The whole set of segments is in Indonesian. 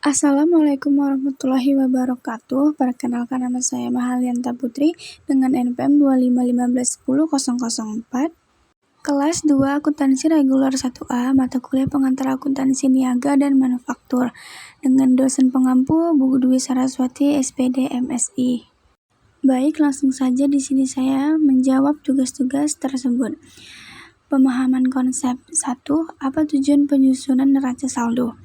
Assalamualaikum warahmatullahi wabarakatuh. Perkenalkan, nama saya Mahalianta Putri dengan NPM 255110004. Kelas 2 Akuntansi Reguler 1A, mata kuliah pengantar akuntansi niaga dan manufaktur, dengan dosen pengampu Bu Dwi Saraswati, SPD, MSI. Baik, langsung saja di sini saya menjawab tugas-tugas tersebut. Pemahaman konsep 1. Apa tujuan penyusunan neraca saldo?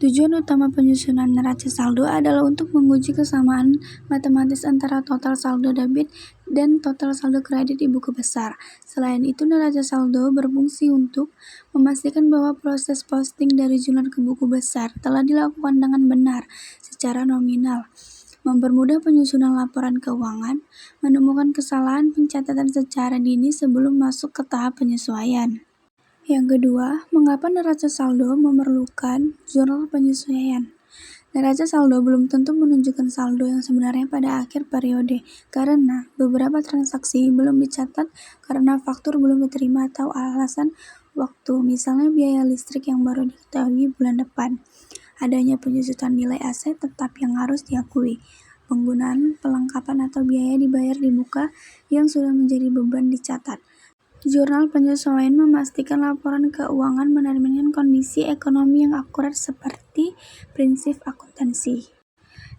Tujuan utama penyusunan neraca saldo adalah untuk menguji kesamaan matematis antara total saldo debit dan total saldo kredit di buku besar. Selain itu, neraca saldo berfungsi untuk memastikan bahwa proses posting dari jurnal ke buku besar telah dilakukan dengan benar secara nominal, mempermudah penyusunan laporan keuangan, menemukan kesalahan pencatatan secara dini sebelum masuk ke tahap penyesuaian. Yang kedua, mengapa neraca saldo memerlukan jurnal penyesuaian? Neraca saldo belum tentu menunjukkan saldo yang sebenarnya pada akhir periode, karena beberapa transaksi belum dicatat karena faktur belum diterima atau alasan waktu, misalnya biaya listrik yang baru diketahui bulan depan. Adanya penyusutan nilai aset tetap yang harus diakui. Penggunaan pelengkapan atau biaya dibayar di muka yang sudah menjadi beban dicatat. Jurnal penyesuaian memastikan laporan keuangan mencerminkan kondisi ekonomi yang akurat seperti prinsip akuntansi.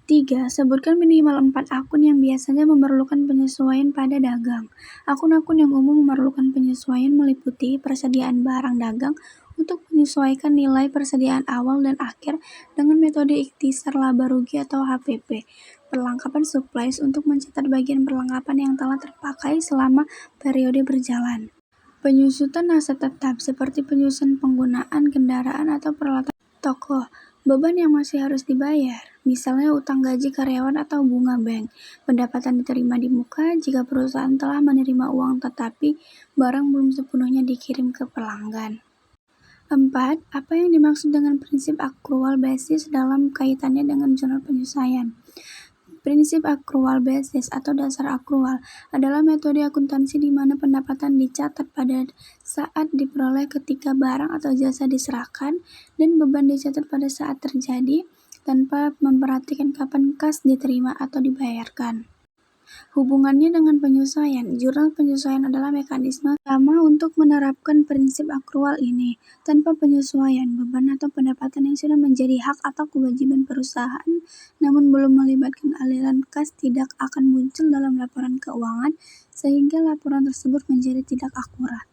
3. Sebutkan minimal 4 akun yang biasanya memerlukan penyesuaian pada dagang. Akun-akun yang umum memerlukan penyesuaian meliputi persediaan barang dagang untuk menyesuaikan nilai persediaan awal dan akhir dengan metode ikhtisar laba rugi atau HPP. Perlengkapan supplies untuk mencatat bagian perlengkapan yang telah terpakai selama periode berjalan. Penyusutan aset tetap seperti penyusunan penggunaan kendaraan atau peralatan toko. Beban yang masih harus dibayar, misalnya utang gaji karyawan atau bunga bank. Pendapatan diterima di muka jika perusahaan telah menerima uang tetapi barang belum sepenuhnya dikirim ke pelanggan. 4. Apa yang dimaksud dengan prinsip accrual basis dalam kaitannya dengan jurnal penyesuaian? Prinsip accrual basis atau dasar akrual adalah metode akuntansi di mana pendapatan dicatat pada saat diperoleh ketika barang atau jasa diserahkan dan beban dicatat pada saat terjadi tanpa memperhatikan kapan kas diterima atau dibayarkan. Hubungannya dengan penyesuaian, jurnal penyesuaian adalah mekanisme utama untuk menerapkan prinsip akrual ini. Tanpa penyesuaian, beban atau pendapatan yang sudah menjadi hak atau kewajiban perusahaan namun belum melibatkan aliran kas tidak akan muncul dalam laporan keuangan sehingga laporan tersebut menjadi tidak akurat.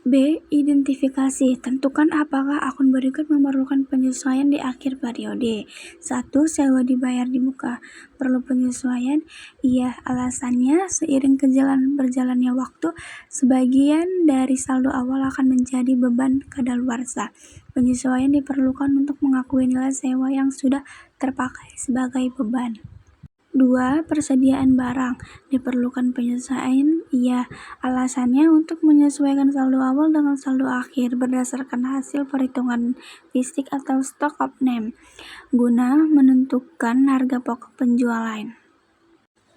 B. Identifikasi. Tentukan apakah akun berikut memerlukan penyesuaian di akhir periode. 1. Sewa dibayar di muka. Perlu penyesuaian? Iya. Alasannya, seiring berjalannya waktu, sebagian dari saldo awal akan menjadi beban kadaluarsa. Penyesuaian diperlukan untuk mengakui nilai sewa yang sudah terpakai sebagai beban. 2. Persediaan barang. Diperlukan penyesuaian? Iya. Alasannya untuk menyesuaikan saldo awal dengan saldo akhir berdasarkan hasil perhitungan fisik atau stock of name guna menentukan harga pokok penjualan.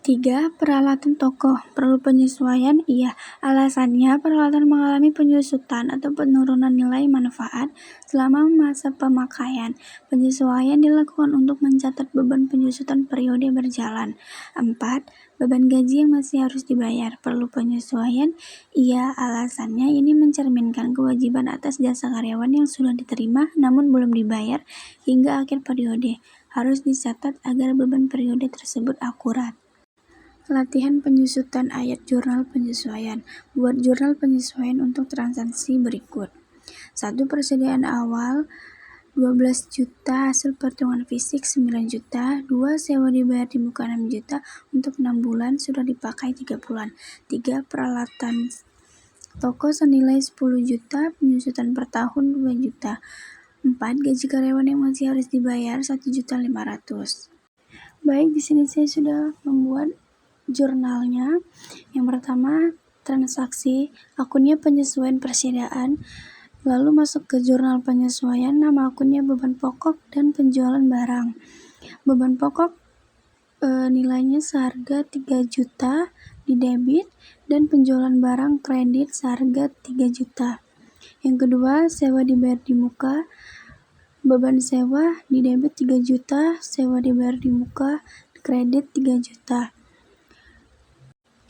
3. Peralatan toko. Perlu penyesuaian? Iya. Alasannya, peralatan mengalami penyusutan atau penurunan nilai manfaat selama masa pemakaian. Penyesuaian dilakukan untuk mencatat beban penyusutan periode berjalan. 4. Beban gaji yang masih harus dibayar. Perlu penyesuaian? Iya. Alasannya, ini mencerminkan kewajiban atas jasa karyawan yang sudah diterima namun belum dibayar hingga akhir periode. Harus dicatat agar beban periode tersebut akurat. Latihan penyusutan ayat jurnal penyesuaian. Buat jurnal penyesuaian untuk transaksi berikut. 1. Persediaan awal 12 juta, hasil perhitungan fisik 9 juta. 2. Sewa dibayar di muka 6 juta untuk 6 bulan, sudah dipakai 3 bulan. 3. Peralatan toko senilai 10 juta, penyusutan per tahun 2 juta. 4. Gaji karyawan yang masih harus dibayar 1.500.000. Baik, di sini saya sudah membuat jurnalnya. Yang pertama, transaksi, akunnya penyesuaian persediaan, lalu masuk ke jurnal penyesuaian, nama akunnya beban pokok dan penjualan barang. Beban pokok nilainya seharga 3 juta di debit dan penjualan barang kredit seharga 3 juta. Yang kedua, sewa dibayar di muka Beban sewa di debit 3 juta, sewa dibayar di muka, kredit 3 juta.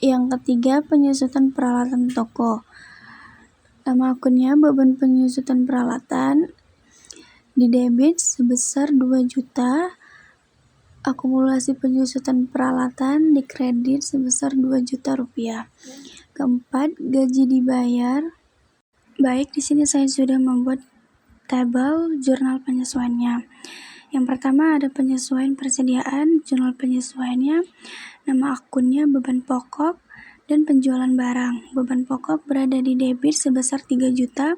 Yang ketiga, penyusutan peralatan toko. Nama akunnya beban penyusutan peralatan di debit sebesar 2 juta, akumulasi penyusutan peralatan di kredit sebesar 2 juta rupiah. Keempat, gaji dibayar. Baik, di sini saya sudah membuat tabel jurnal penyesuaiannya. Yang pertama ada penyesuaian persediaan, jurnal penyesuaiannya, nama akunnya beban pokok, dan penjualan barang. Beban pokok berada di debit sebesar 3 juta,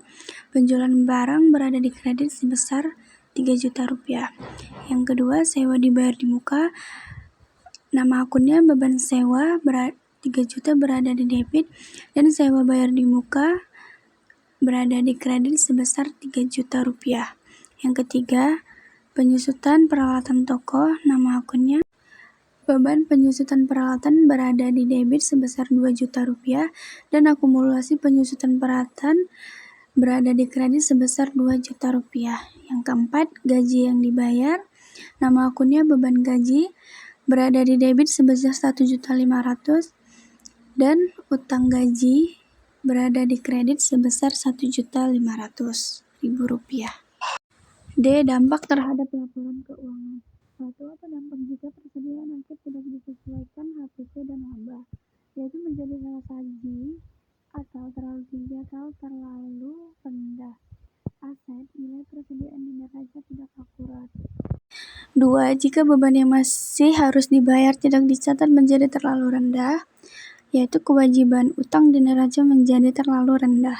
penjualan barang berada di kredit sebesar 3 juta rupiah. Yang kedua, sewa dibayar di muka, nama akunnya beban sewa 3 juta berada di debit, dan sewa bayar di muka berada di kredit sebesar 3 juta rupiah. Yang ketiga, penyusutan peralatan toko, nama akunnya beban penyusutan peralatan berada di debit sebesar 2 juta rupiah, dan akumulasi penyusutan peralatan berada di kredit sebesar 2 juta rupiah. Yang keempat, gaji yang dibayar, nama akunnya beban gaji berada di debit sebesar 1.500.000, dan utang gaji berada di kredit sebesar 1.500.000 rupiah. D. Dampak terhadap laporan keuangan. 1. Apa dampak jika persediaan aset tidak disesuaikan HPP dan laba, yaitu menjadi salah saji atau terlalu tinggi atau terlalu rendah. Aset, nilai persediaan di neraca tidak akurat. 2. Jika beban yang masih harus dibayar tidak dicatat menjadi terlalu rendah, yaitu kewajiban utang di neraca menjadi terlalu rendah.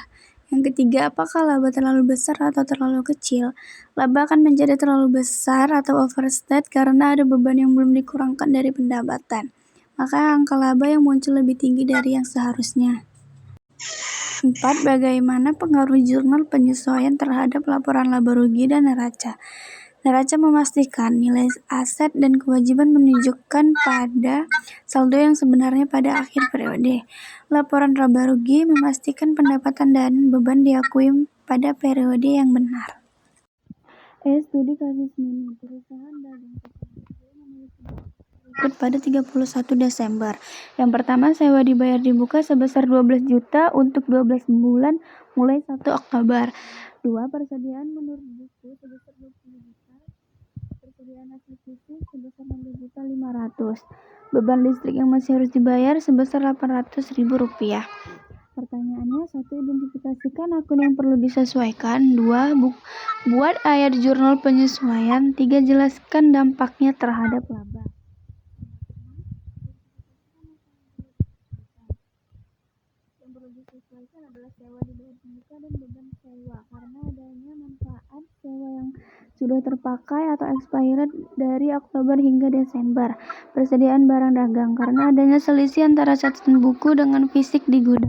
Yang ketiga, apakah laba terlalu besar atau terlalu kecil? Laba akan menjadi terlalu besar atau overstate karena ada beban yang belum dikurangkan dari pendapatan. Maka angka laba yang muncul lebih tinggi dari yang seharusnya. 4. Bagaimana pengaruh jurnal penyesuaian terhadap laporan laba rugi dan neraca? Neraca memastikan nilai aset dan kewajiban menunjukkan pada saldo yang sebenarnya pada akhir periode. Laporan laba rugi memastikan pendapatan dan beban diakui pada periode yang benar. Studi kasus mini perusahaan dagang pada 31 Desember. Yang pertama, sewa dibayar di muka sebesar 12 juta untuk 12 bulan mulai 1 Oktober. 2. Persediaan menurut buku sebesar 20 juta. Persediaan hasil fisik sebesar 16.500.000. Beban listrik yang masih harus dibayar sebesar 800.000 rupiah. Pertanyaannya, 1. Identifikasikan akun yang perlu disesuaikan. 2. Buat ayat jurnal penyesuaian. 3. Jelaskan dampaknya terhadap laba. Yang perlu disesuaikan adalah sewa dibayar di muka dan beban sewa, karena adanya manfaat sewa yang sudah terpakai atau expired dari Oktober hingga Desember. Persediaan barang dagang, karena adanya selisih antara catatan buku dengan fisik di gudang.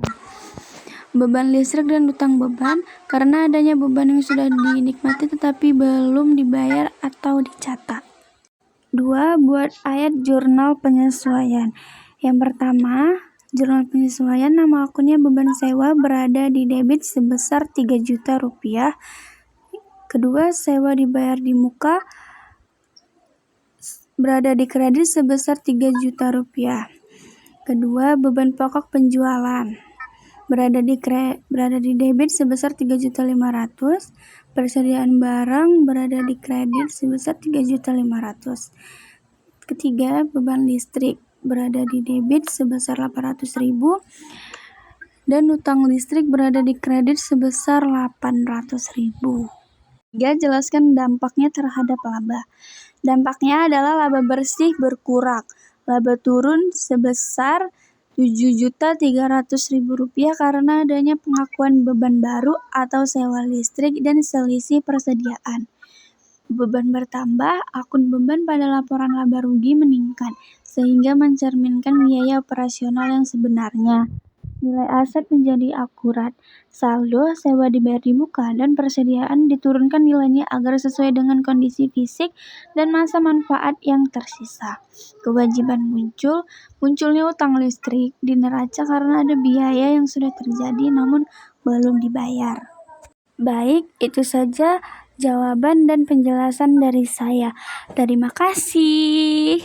Beban listrik dan utang beban, karena adanya beban yang sudah dinikmati tetapi belum dibayar atau dicatat. 2. Buat ayat jurnal penyesuaian. Yang pertama, jurnal penyesuaian, nama akunnya beban sewa berada di debit sebesar 3 juta rupiah. Kedua, sewa dibayar di muka berada di kredit sebesar 3 juta rupiah. Kedua, beban pokok penjualan berada di debit sebesar 3.500.000. Persediaan barang berada di kredit sebesar 3.500.000. Ketiga, beban listrik berada di debit sebesar 800.000 dan utang listrik berada di kredit sebesar 800.000. 3. Jelaskan dampaknya terhadap laba. Dampaknya adalah laba bersih berkurang. Laba turun sebesar 7.300.000 rupiah karena adanya pengakuan beban baru atau sewa listrik dan selisih persediaan. Beban bertambah, akun beban pada laporan laba rugi meningkat, sehingga mencerminkan biaya operasional yang sebenarnya. Nilai aset menjadi akurat, saldo sewa dibayar di muka, dan persediaan diturunkan nilainya agar sesuai dengan kondisi fisik dan masa manfaat yang tersisa. Kewajiban munculnya utang listrik di neraca karena ada biaya yang sudah terjadi namun belum dibayar. Baik, itu saja jawaban dan penjelasan dari saya. Terima kasih.